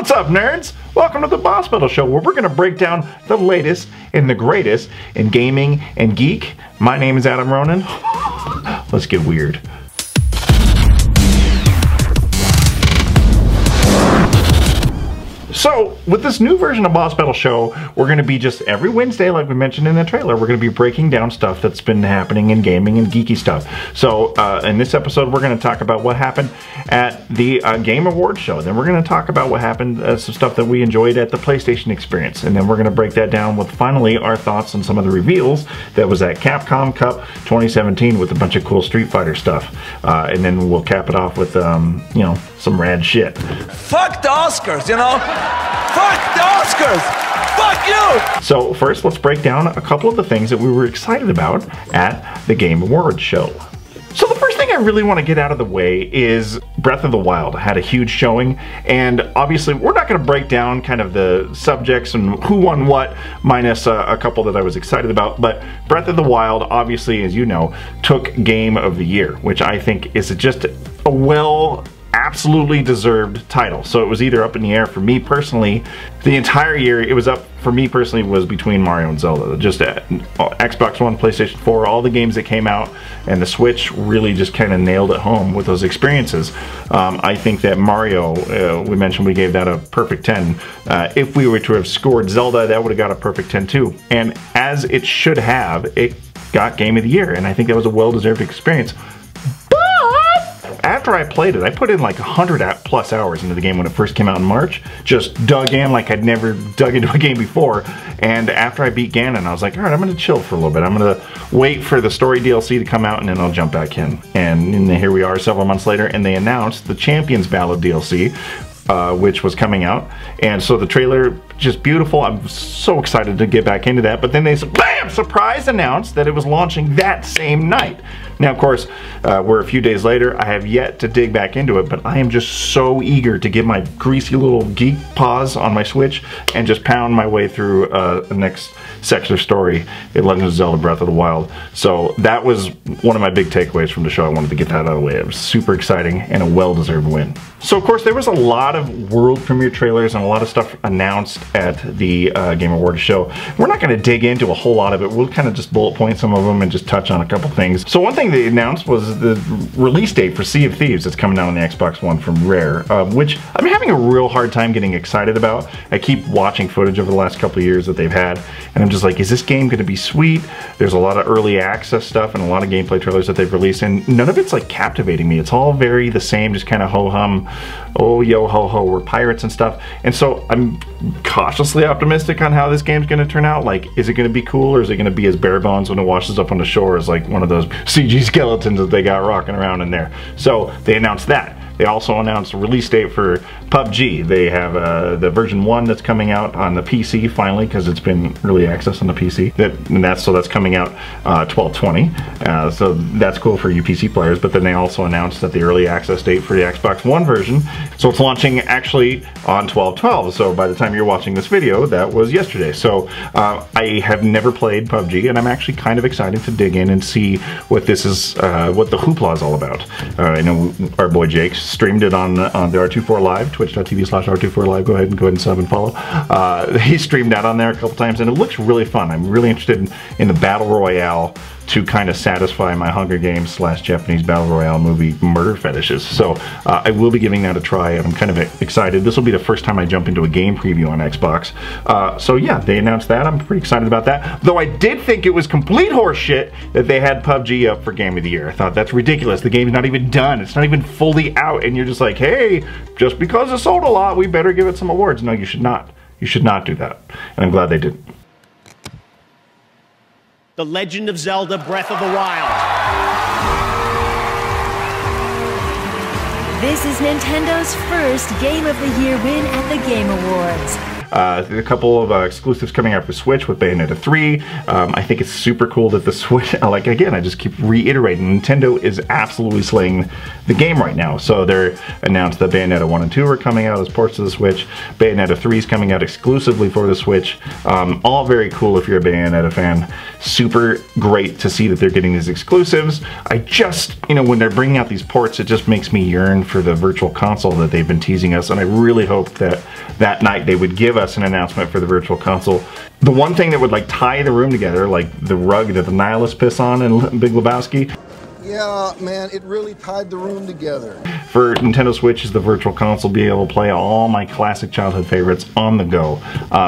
What's up, nerds? Welcome to the Boss Battle Show, where we're going to break down the latest and the greatest in gaming and geek. My name is Adam Ronan. Let's get weird. So, with this new version of Boss Battle Show, we're going to be just every Wednesday, like we mentioned in the trailer, we're going to be breaking down stuff that's been happening in gaming and geeky stuff. So, in this episode, we're going to talk about what happened at the Game Awards show. Then we're going to talk about what happened, some stuff that we enjoyed at the PlayStation Experience. And then we're going to break that down with, finally, our thoughts on some of the reveals that was at Capcom Cup 2017 with a bunch of cool Street Fighter stuff. And then we'll cap it off with, you know, some rad shit. Fuck the Oscars, you know? Fuck the Oscars! Fuck you! So first, let's break down a couple of the things that we were excited about at the Game Awards show. So the first thing I really want to get out of the way is Breath of the Wild had a huge showing, and obviously we're not going to break down kind of the subjects and who won what, minus a couple that I was excited about, but Breath of the Wild, obviously, as you know, took Game of the Year, which I think is just a absolutely deserved title. So it was either up in the air for me personally. The entire year it was up for me personally was between Mario and Zelda. Just Xbox One, PlayStation 4, all the games that came out, and the Switch really just kind of nailed it home with those experiences. I think that Mario, we mentioned we gave that a perfect 10. If we were to have scored Zelda, that would have got a perfect 10 too. And as it should have, it got Game of the Year, and I think that was a well-deserved experience. After I played it, I put in like 100 plus hours into the game when it first came out in March. Just dug in like I'd never dug into a game before. And after I beat Ganon, I was like, all right, I'm going to chill for a little bit. I'm going to wait for the story DLC to come out, and then I'll jump back in. And here we are several months later, and they announced the Champions Ballad DLC, which was coming out. And so the trailer, just beautiful. I'm so excited to get back into that. But then they, bam, surprise announced that it was launching that same night. Now, of course, we're a few days later. I have yet to dig back into it, but I am just so eager to get my greasy little geek paws on my Switch and just pound my way through the next section of story in Legend of Zelda Breath of the Wild. So that was one of my big takeaways from the show. I wanted to get that out of the way. It was super exciting and a well-deserved win. So, of course, there was a lot of world premiere trailers and a lot of stuff announced at the Game Awards show. We're not going to dig into a whole lot of it. We'll kind of just bullet point some of them and just touch on a couple things. So one thing they announced was the release date for Sea of Thieves that's coming out on the Xbox One from Rare, which I'm having a real hard time getting excited about. I keep watching footage over the last couple of years that they've had, and I'm just like, is this game going to be sweet? There's a lot of early access stuff and a lot of gameplay trailers that they've released, and none of it's like captivating me. It's all very the same, just kind of ho-hum, oh yo ho ho, we're pirates and stuff. And so I'm cautiously optimistic on how this game's going to turn out. Like, is it going to be cool, or is it going to be as bare bones when it washes up on the shore as like one of those CG skeletons that they got rocking around in there? So they announced that. They also announced a release date for PUBG. They have the version 1 that's coming out on the PC finally, because it's been early access on the PC. So that's coming out 12/20. So that's cool for you PC players. But then they also announced that the early access date for the Xbox One version, so it's launching actually on 12/12. So by the time you're watching this video, that was yesterday. So I have never played PUBG, and I'm actually kind of excited to dig in and see what this is, what the hoopla is all about. I know our boy Jake streamed it on the R24 Live, twitch.tv/R24Live. Go ahead and sub and follow. He streamed that on there a couple times, and it looks really fun. I'm really interested in the Battle Royale to kind of satisfy my Hunger Games / Japanese Battle Royale movie murder fetishes. So I will be giving that a try, and I'm kind of excited. This will be the first time I jump into a game preview on Xbox. So yeah, they announced that. I'm pretty excited about that. Though I did think it was complete horseshit that they had PUBG up for Game of the Year. I thought that's ridiculous. The game's not even done. It's not even fully out, and you're just like, hey, just because it sold a lot, we better give it some awards. No, you should not. You should not do that. And I'm glad they didn't. The Legend of Zelda Breath of the Wild. This is Nintendo's first Game of the Year win at the Game Awards. A couple of exclusives coming out for Switch with Bayonetta 3. I think it's super cool that the Switch, like again, I just keep reiterating, Nintendo is absolutely slaying the game right now. So they're announced that Bayonetta 1 and 2 are coming out as ports of the Switch. Bayonetta 3 is coming out exclusively for the Switch. All very cool if you're a Bayonetta fan. Super great to see that they're getting these exclusives. I just, you know, when they're bringing out these ports, it just makes me yearn for the Virtual Console that they've been teasing us, and I really hope that that night they would give us an announcement for the Virtual Console. The one thing that would like tie the room together, like the rug that the Nihilists piss on in Big Lebowski. Yeah, man, it really tied the room together. For Nintendo Switch is the Virtual Console, be able to play all my classic childhood favorites on the go.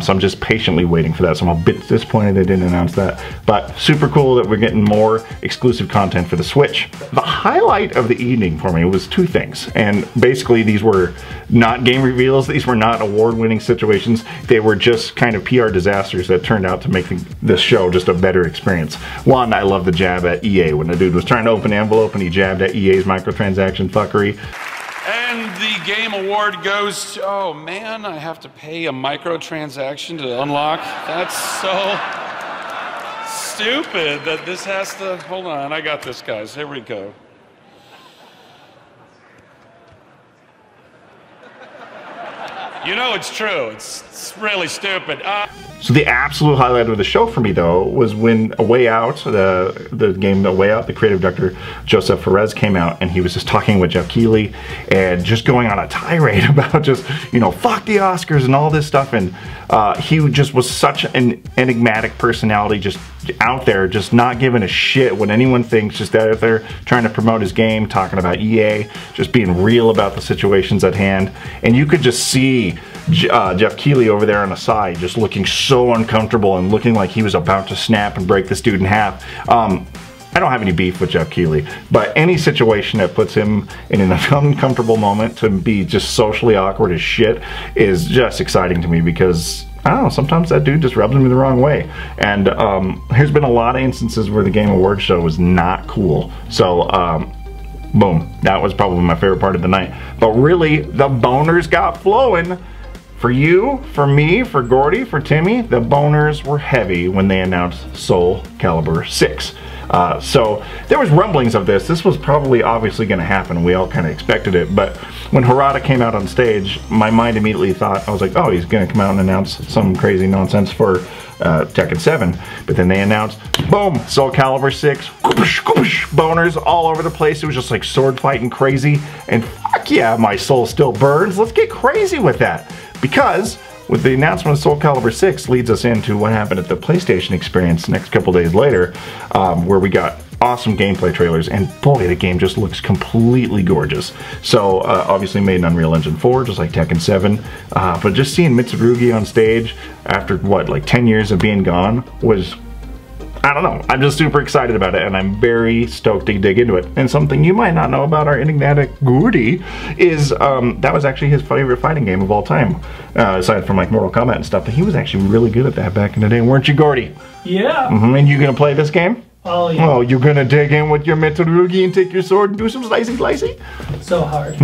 So I'm just patiently waiting for that. So I'm a bit disappointed they didn't announce that. But super cool that we're getting more exclusive content for the Switch. The highlight of the evening for me was two things. And basically these were not game reveals. These were not award-winning situations. They were just kind of PR disasters that turned out to make this show just a better experience. One, I love the jab at EA when the dude was trying to open an envelope and he jabbed at EA's microtransaction fuckery. And the game award goes to, oh man, I have to pay a microtransaction to unlock. That's so stupid that this has to, hold on, I got this, guys, here we go. You know it's true, it's really stupid. So the absolute highlight of the show for me, though, was when A Way Out, the game A Way Out, the creative director Joseph Perez came out, and he was just talking with Jeff Keighley and just going on a tirade about just, you know, fuck the Oscars and all this stuff. And he just was such an enigmatic personality, just out there, just not giving a shit what anyone thinks, just out there trying to promote his game, talking about EA, just being real about the situations at hand. And you could just see Jeff Keighley over there on the side just looking so uncomfortable and looking like he was about to snap and break this dude in half. I don't have any beef with Jeff Keighley, but any situation that puts him in an uncomfortable moment to be just socially awkward as shit is just exciting to me, because I don't know, sometimes that dude just rubs me the wrong way. And there's been a lot of instances where the Game Awards show was not cool. So boom, that was probably my favorite part of the night. But really, the boners got flowing. For you, for me, for Gordy, for Timmy, the boners were heavy when they announced Soul Calibur 6. So there was rumblings of this. This was probably obviously going to happen. We all kind of expected it. But when Harada came out on stage, my mind immediately thought, I was like, oh, he's going to come out and announce some crazy nonsense for Tekken 7. But then they announced, boom, Soul Calibur 6, whoosh, whoosh, boners all over the place. It was just like sword fighting crazy. And fuck yeah, my soul still burns. Let's get crazy with that. Because with the announcement of Soul Calibur 6 leads us into what happened at the PlayStation Experience next couple days later, where we got awesome gameplay trailers, and boy, the game just looks completely gorgeous. So obviously made in Unreal Engine 4, just like Tekken 7, but just seeing Mitsurugi on stage after what, like 10 years of being gone was, I don't know, I'm just super excited about it, and I'm very stoked to dig into it. And something you might not know about our enigmatic Gordy is that was actually his favorite fighting game of all time, aside from like Mortal Kombat and stuff, but he was actually really good at that back in the day, weren't you, Gordy? Yeah. And you gonna play this game? Oh, yeah. Oh, you're gonna dig in with your Mitsurugi and take your sword and do some slicey? So hard.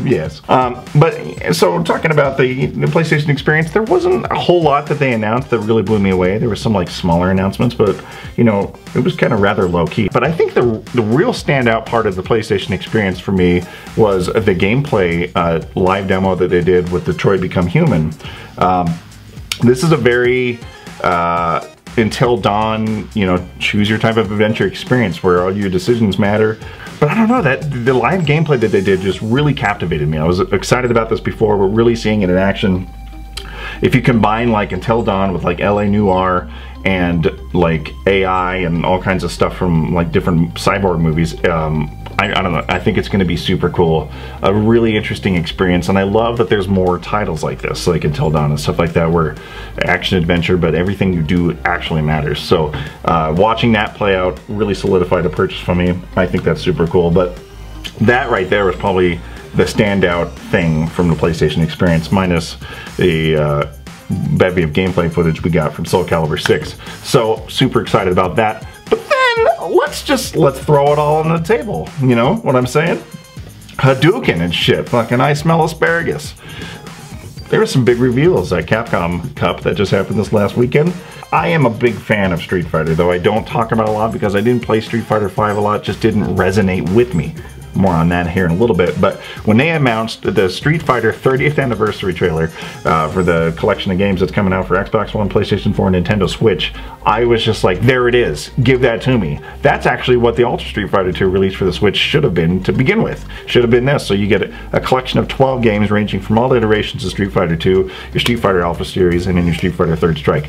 Yes. But so talking about the PlayStation Experience, there wasn't a whole lot that they announced that really blew me away. There were some like smaller announcements, but you know, it was kind of rather low key. But I think the real standout part of the PlayStation Experience for me was the gameplay live demo that they did with Detroit Become Human. This is a very Until Dawn, you know, choose your type of adventure experience where all your decisions matter. But I don't know, that the live gameplay that they did just really captivated me. I was excited about this before, but really seeing it in action. If you combine like Until Dawn with like LA Noire and like AI and all kinds of stuff from like different cyborg movies, I don't know, I think it's going to be super cool. A really interesting experience, and I love that there's more titles like this, like Until Dawn and stuff like that, where action adventure, but everything you do actually matters. So watching that play out really solidified a purchase for me. I think that's super cool. But that right there was probably the standout thing from the PlayStation Experience, minus the bevy of gameplay footage we got from Soul Calibur 6. So super excited about that. But then let's throw it all on the table. You know what I'm saying? Hadouken and shit. Fucking I smell asparagus. there were some big reveals at Capcom Cup that just happened this last weekend. I am a big fan of Street Fighter, though I don't talk about it a lot because I didn't play Street Fighter V a lot, just didn't resonate with me. More on that here in a little bit, but when they announced the Street Fighter 30th anniversary trailer for the collection of games that's coming out for Xbox One, PlayStation 4, and Nintendo Switch, I was just like, there it is, give that to me. That's actually what the Ultra Street Fighter 2 release for the Switch should have been to begin with. Should have been this, so you get a collection of 12 games ranging from all the iterations of Street Fighter 2, your Street Fighter Alpha series, and then your Street Fighter Third Strike.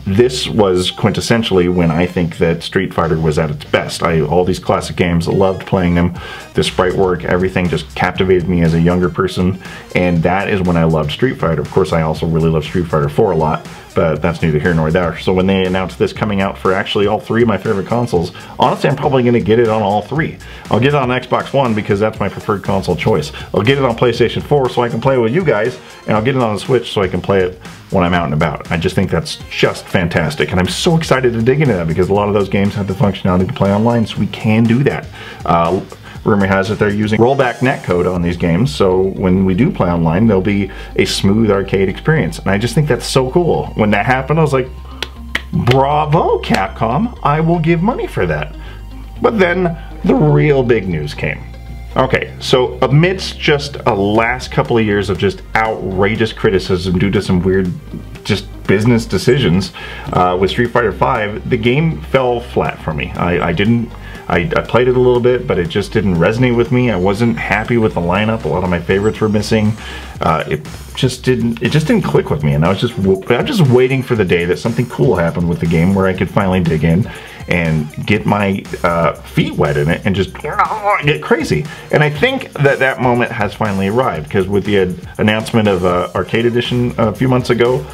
This was quintessentially when I think that Street Fighter was at its best. All these classic games, loved playing them. The sprite work, everything just captivated me as a younger person, and that is when I loved Street Fighter. Of course, I also really love Street Fighter 4 a lot, but that's neither here nor there. So when they announced this coming out for actually all three of my favorite consoles, honestly, I'm probably going to get it on all three. I'll get it on Xbox One because that's my preferred console choice. I'll get it on PlayStation 4 so I can play it with you guys, and I'll get it on the Switch so I can play it when I'm out and about. I just think that's just fantastic, and I'm so excited to dig into that because a lot of those games have the functionality to play online, so we can do that. Rumor has it they're using rollback netcode on these games, so when we do play online, there'll be a smooth arcade experience. And I just think that's so cool. When that happened, I was like, bravo, Capcom, I will give money for that. But then the real big news came. Okay, so amidst just a last couple of years of just outrageous criticism due to some weird just business decisions with Street Fighter V, the game fell flat for me. I played it a little bit, but it just didn't resonate with me. I wasn't happy with the lineup. A lot of my favorites were missing. It just didn't click with me, and I'm just waiting for the day that something cool happened with the game where I could finally dig in and get my feet wet in it and just get crazy. And I think that that moment has finally arrived, because with the announcement of Arcade Edition a few months ago,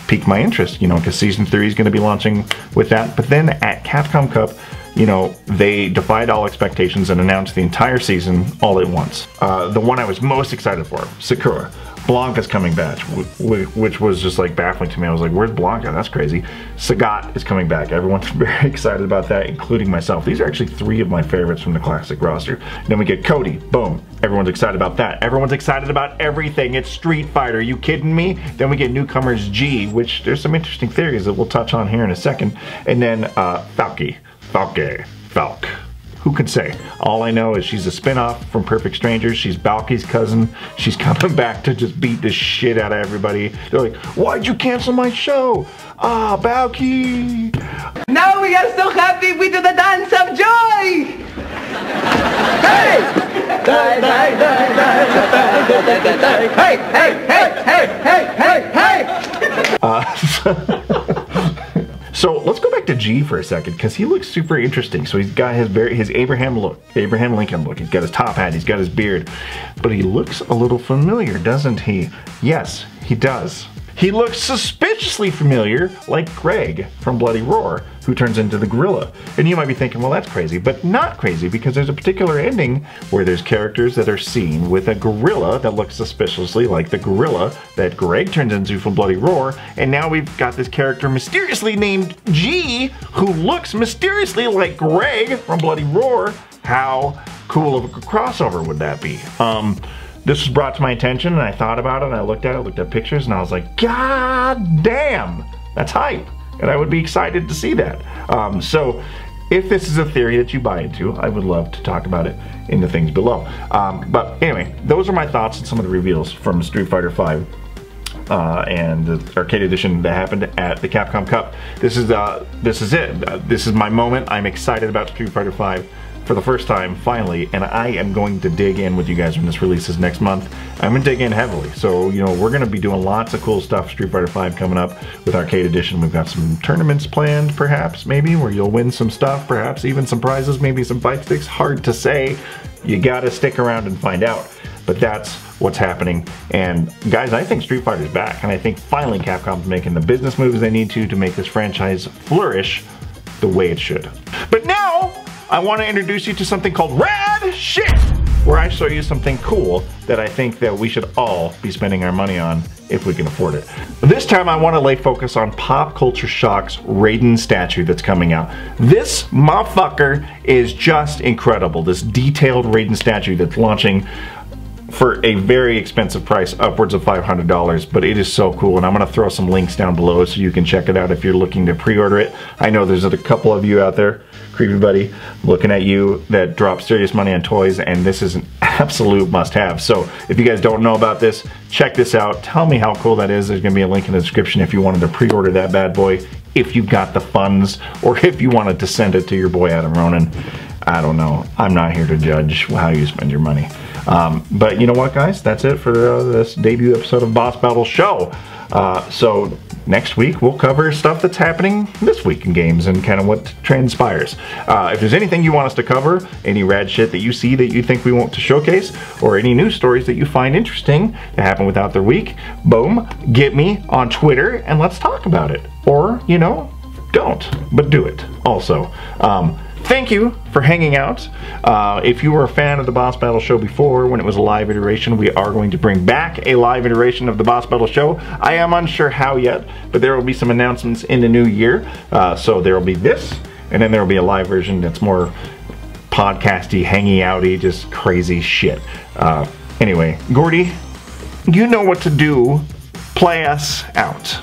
piqued my interest, you know, because Season 3 is going to be launching with that. But then at Capcom Cup, you know, they defied all expectations and announced the entire season all at once. The one I was most excited for, Sakura. Blanca's coming back, which was just like baffling to me. I was like, where's Blanca? That's crazy. Sagat is coming back. Everyone's very excited about that, including myself. These are actually three of my favorites from the classic roster. Then we get Cody. Boom. Everyone's excited about that. Everyone's excited about everything. It's Street Fighter. You kidding me? Then we get newcomers G, which there's some interesting theories that we'll touch on here in a second. And then Falk. Who could say? All I know is she's a spin-off from Perfect Strangers. She's Balky's cousin. She's coming back to just beat the shit out of everybody. They're like, why'd you cancel my show? Ah, Balky! Now we are so happy we do the dance of joy! Hey! Hey! So let's go back to G for a second, because he looks super interesting. So he's got his Abraham Lincoln look. He's got his top hat, he's got his beard, but he looks a little familiar, doesn't he? Yes, he does. He looks suspiciously familiar, like Greg from Bloody Roar, who turns into the gorilla. And you might be thinking, well, that's crazy, but not crazy, because there's a particular ending where there's characters that are seen with a gorilla that looks suspiciously like the gorilla that Greg turns into from Bloody Roar, and now we've got this character mysteriously named G, who looks mysteriously like Greg from Bloody Roar. How cool of a crossover would that be? This was brought to my attention, and I thought about it, and I looked at pictures, and I was like, God damn, that's hype. And I would be excited to see that. So if this is a theory that you buy into, I would love to talk about it in the things below. But anyway, those are my thoughts on some of the reveals from Street Fighter V and the Arcade Edition that happened at the Capcom Cup. This is it. This is my moment. I'm excited about Street Fighter V for the first time, finally, and I am going to dig in with you guys when this releases next month. I'm going to dig in heavily. So, you know, we're going to be doing lots of cool stuff, Street Fighter V coming up with Arcade Edition. We've got some tournaments planned, perhaps, maybe, where you'll win some stuff, perhaps even some prizes, maybe some fight sticks. Hard to say. You got to stick around and find out. But that's what's happening. And guys, I think Street Fighter's back, and I think finally Capcom's making the business moves they need to make this franchise flourish the way it should. But now, I want to introduce you to something called Rad Shit, where I show you something cool that I think that we should all be spending our money on if we can afford it. This time I want to lay focus on Pop Culture Shock's Raiden statue that's coming out. This motherfucker is just incredible. This detailed Raiden statue that's launching for a very expensive price, upwards of $500, but it is so cool, and I'm going to throw some links down below so you can check it out if you're looking to pre-order it. I know there's a couple of you out there, Creepy Buddy, looking at you, that drop serious money on toys, and this is an absolute must-have. So if you guys don't know about this, check this out. Tell me how cool that is. There's going to be a link in the description if you wanted to pre-order that bad boy, if you got the funds, or if you wanted to send it to your boy Adam Ronan. I don't know. I'm not here to judge how you spend your money. But you know what, guys? That's it for this debut episode of Boss Battle Show. So next week we'll cover stuff that's happening this week in games and kind of what transpires. If there's anything you want us to cover, any rad shit that you see that you think we want to showcase, or any news stories that you find interesting that happen without their week, boom, get me on Twitter and let's talk about it. Or, you know, don't, but do it also. Thank you for hanging out. If you were a fan of the Boss Battle Show before, when it was a live iteration, we are going to bring back a live iteration of the Boss Battle Show. I am unsure how yet, but there will be some announcements in the new year. So there will be this, and then there will be a live version that's more podcasty, hangy outy, just crazy shit. Anyway, Gordy, you know what to do. Play us out.